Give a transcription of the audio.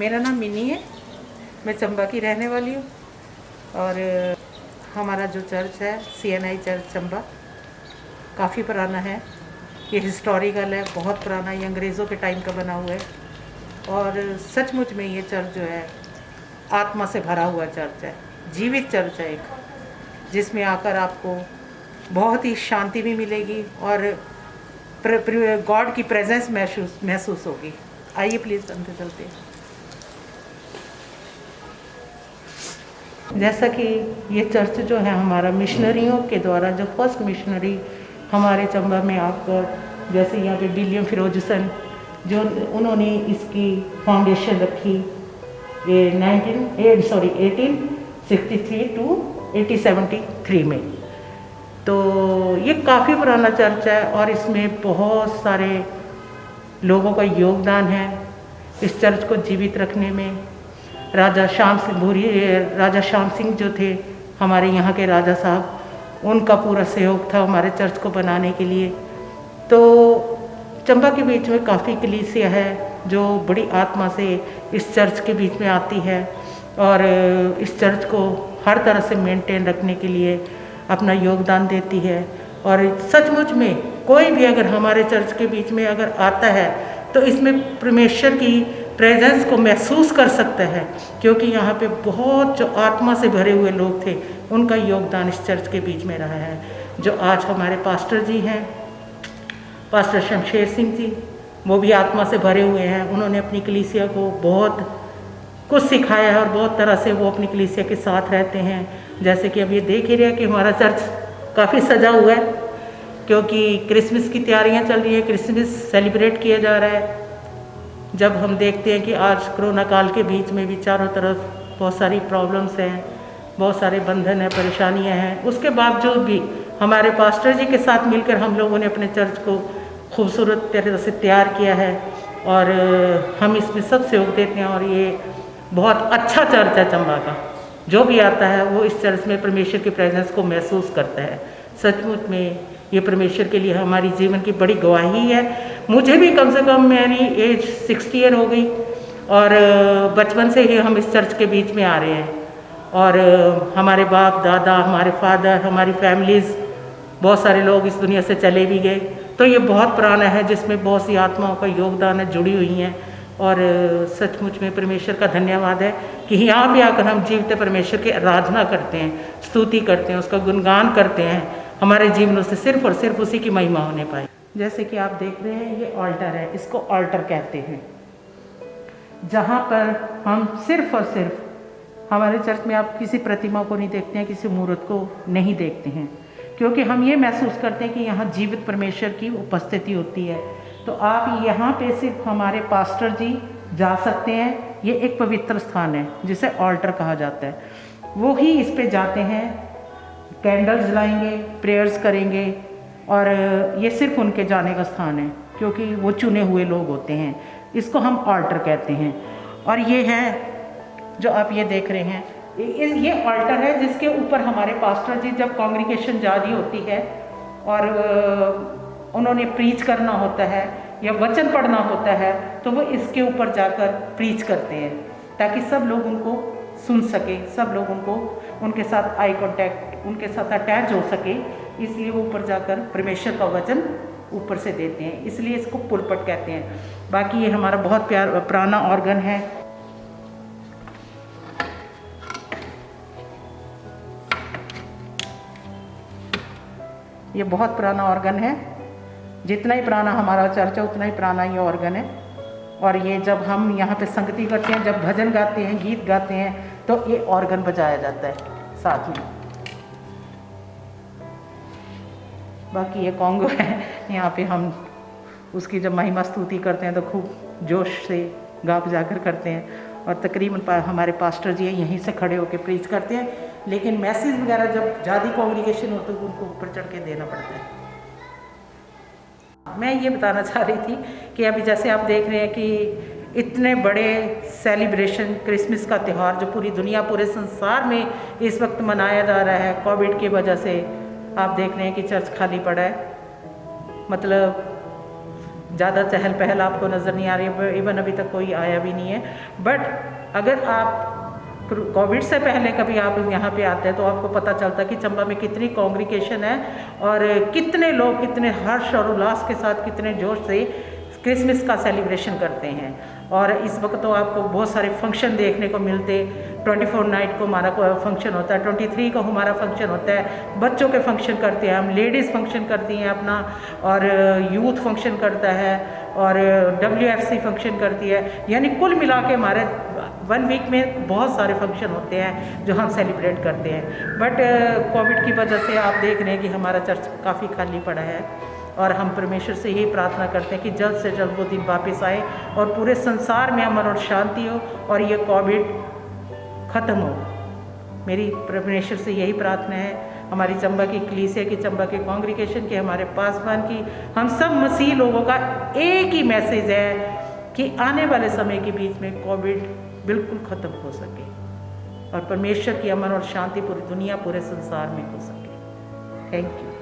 मेरा नाम मिनी है, मैं चंबा की रहने वाली हूँ। और हमारा जो चर्च है CNI चर्च चंबा काफ़ी पुराना है। ये हिस्टोरिकल है, बहुत पुराना, ये अंग्रेज़ों के टाइम का बना हुआ है। और सचमुच में ये चर्च जो है आत्मा से भरा हुआ चर्च है, जीवित चर्च है एक, जिसमें आकर आपको बहुत ही शांति भी मिलेगी और गॉड की प्रेजेंस महसूस होगी। आइए प्लीज़ अंदर चलते हैं। जैसा कि ये चर्च जो है हमारा मिशनरियों के द्वारा, जो फर्स्ट मिशनरी हमारे चंबा में आकर, जैसे यहाँ पे विलियम फिरोजसन, जो उन्होंने इसकी फाउंडेशन रखी ये 1863 टू 1873 में। तो ये काफ़ी पुराना चर्च है और इसमें बहुत सारे लोगों का योगदान है इस चर्च को जीवित रखने में। राजा श्याम सिंह जो थे हमारे यहाँ के राजा साहब, उनका पूरा सहयोग था हमारे चर्च को बनाने के लिए। तो चंबा के बीच में काफ़ी कलीसिया है जो बड़ी आत्मा से इस चर्च के बीच में आती है और इस चर्च को हर तरह से मेंटेन रखने के लिए अपना योगदान देती है। और सचमुच में कोई भी अगर हमारे चर्च के बीच में अगर आता है तो इसमें परमेश्वर की प्रेजेंस को महसूस कर सकता है, क्योंकि यहाँ पे बहुत जो आत्मा से भरे हुए लोग थे, उनका योगदान इस चर्च के बीच में रहा है। जो आज हमारे पास्टर जी हैं, पास्टर शमशेर सिंह जी, वो भी आत्मा से भरे हुए हैं। उन्होंने अपनी कलीसिया को बहुत कुछ सिखाया है और बहुत तरह से वो अपनी कलीसिया के साथ रहते हैं। जैसे कि अब ये देख ही रहे हैं कि हमारा चर्च काफ़ी सजा हुआ है, क्योंकि क्रिसमस की तैयारियां चल रही है, क्रिसमस सेलिब्रेट किया जा रहा है। जब हम देखते हैं कि आज कोरोना काल के बीच में भी चारों तरफ बहुत सारी प्रॉब्लम्स हैं, बहुत सारे बंधन हैं, परेशानियां हैं, उसके बावजूद भी हमारे पास्टर जी के साथ मिलकर हम लोगों ने अपने चर्च को खूबसूरत तरह से तैयार किया है और हम इसमें सब सहयोग देते हैं। और ये बहुत अच्छा चर्च है चंबा का। जो भी आता है वो इस चर्च में परमेश्वर की प्रेजेंस को महसूस करता है। सचमुच में ये परमेश्वर के लिए हमारी जीवन की बड़ी गवाही है। मुझे भी कम से कम, मेरी एज 60 ईयर हो गई और बचपन से ही हम इस चर्च के बीच में आ रहे हैं। और हमारे बाप दादा, हमारे फादर, हमारी फैमिलीज़, बहुत सारे लोग इस दुनिया से चले भी गए। तो ये बहुत पुराना है, जिसमें बहुत सी आत्माओं का योगदान है, जुड़ी हुई हैं। और सचमुच में परमेश्वर का धन्यवाद है कि यहाँ पे आकर हम जीवित परमेश्वर की आराधना करते हैं, स्तुति करते हैं, उसका गुणगान करते हैं। हमारे जीवनों से सिर्फ और सिर्फ उसी की महिमा होने पाए। जैसे कि आप देख रहे हैं, ये ऑल्टर है, इसको ऑल्टर कहते हैं, जहाँ पर हम सिर्फ और सिर्फ, हमारे चर्च में आप किसी प्रतिमा को नहीं देखते हैं, किसी मूर्त को नहीं देखते हैं, क्योंकि हम ये महसूस करते हैं कि यहाँ जीवित परमेश्वर की उपस्थिति होती है। तो आप यहाँ पे सिर्फ हमारे पास्टर जी जा सकते हैं। ये एक पवित्र स्थान है जिसे ऑल्टर कहा जाता है। वो ही इस पे जाते हैं, कैंडल्स जलाएंगे, प्रेयर्स करेंगे और ये सिर्फ उनके जाने का स्थान है, क्योंकि वो चुने हुए लोग होते हैं। इसको हम ऑल्टर कहते हैं। और ये है जो आप ये देख रहे हैं, ये ऑल्टर है जिसके ऊपर हमारे पास्टर जी, जब कांग्रीगेशन जा रही होती है और उन्होंने प्रीच करना होता है या वचन पढ़ना होता है, तो वो इसके ऊपर जाकर प्रीच करते हैं, ताकि सब लोग उनको सुन सके, सब लोग उनके साथ आई कांटेक्ट, उनके साथ अटैच हो सके। इसलिए वो ऊपर जाकर परमेश्वर का वचन ऊपर से देते हैं, इसलिए इसको पुलपट कहते हैं। बाकी ये हमारा बहुत पुराना ऑर्गन है। ये बहुत पुराना ऑर्गन है, जितना ही पुराना हमारा चर्च है उतना ही पुराना ये ऑर्गन है। और ये जब हम यहाँ पे संगति करते हैं, जब भजन गाते हैं, गीत गाते हैं, तो ये ऑर्गन बजाया जाता है साथ में। बाकी ये कॉन्गो है, यहाँ पे हम उसकी जब महिमा स्तुति करते हैं तो खूब जोश से गा बजाकर करते हैं। और तकरीबन हमारे पास्टर जी यहीं से खड़े होकर प्रीच करते हैं, लेकिन मैसेज वगैरह जब ज़्यादा कॉन्ग्रीगेशन हो तो उनको ऊपर चढ़ के देना पड़ता है। मैं ये बताना चाह रही थी कि अभी जैसे आप देख रहे हैं कि इतने बड़े सेलिब्रेशन, क्रिसमस का त्यौहार जो पूरी दुनिया, पूरे संसार में इस वक्त मनाया जा रहा है, कोविड की वजह से आप देख रहे हैं कि चर्च खाली पड़ा है। मतलब ज़्यादा चहल पहल आपको नज़र नहीं आ रही है, इवन अभी तक कोई आया भी नहीं है। बट अगर आप कोविड से पहले कभी आप यहाँ पे आते हैं तो आपको पता चलता है कि चंबा में कितनी कॉन्ग्रीगेशन है और कितने लोग कितने हर्ष और उल्लास के साथ कितने जोश से क्रिसमस का सेलिब्रेशन करते हैं। और इस वक्त तो आपको बहुत सारे फंक्शन देखने को मिलते। 24 नाइट को हमारा फंक्शन होता है, 23 को हमारा फंक्शन होता है, बच्चों के फंक्शन करते हैं हम, लेडीज़ फंक्शन करती हैं अपना, और यूथ फंक्शन करता है, और WFC फंक्शन करती है। यानी कुल मिला के हमारे 1 वीक में बहुत सारे फंक्शन होते हैं जो हम सेलिब्रेट करते हैं। बट कोविड की वजह से आप देख रहे हैं कि हमारा चर्च काफ़ी खाली पड़ा है, और हम परमेश्वर से यही प्रार्थना करते हैं कि जल्द से जल्द वो दिन वापस आए और पूरे संसार में अमन और शांति हो और ये कोविड ख़त्म हो। मेरी परमेश्वर से यही प्रार्थना है, हमारी चंबा की कलीसिया की, चंबा के कॉन्ग्रीगेशन की, हमारे पासवान की, हम सब मसीह लोगों का एक ही मैसेज है कि आने वाले समय के बीच में कोविड बिल्कुल ख़त्म हो सके और परमेश्वर की अमन और शांति पूरी दुनिया, पूरे संसार में हो सके। Thank you.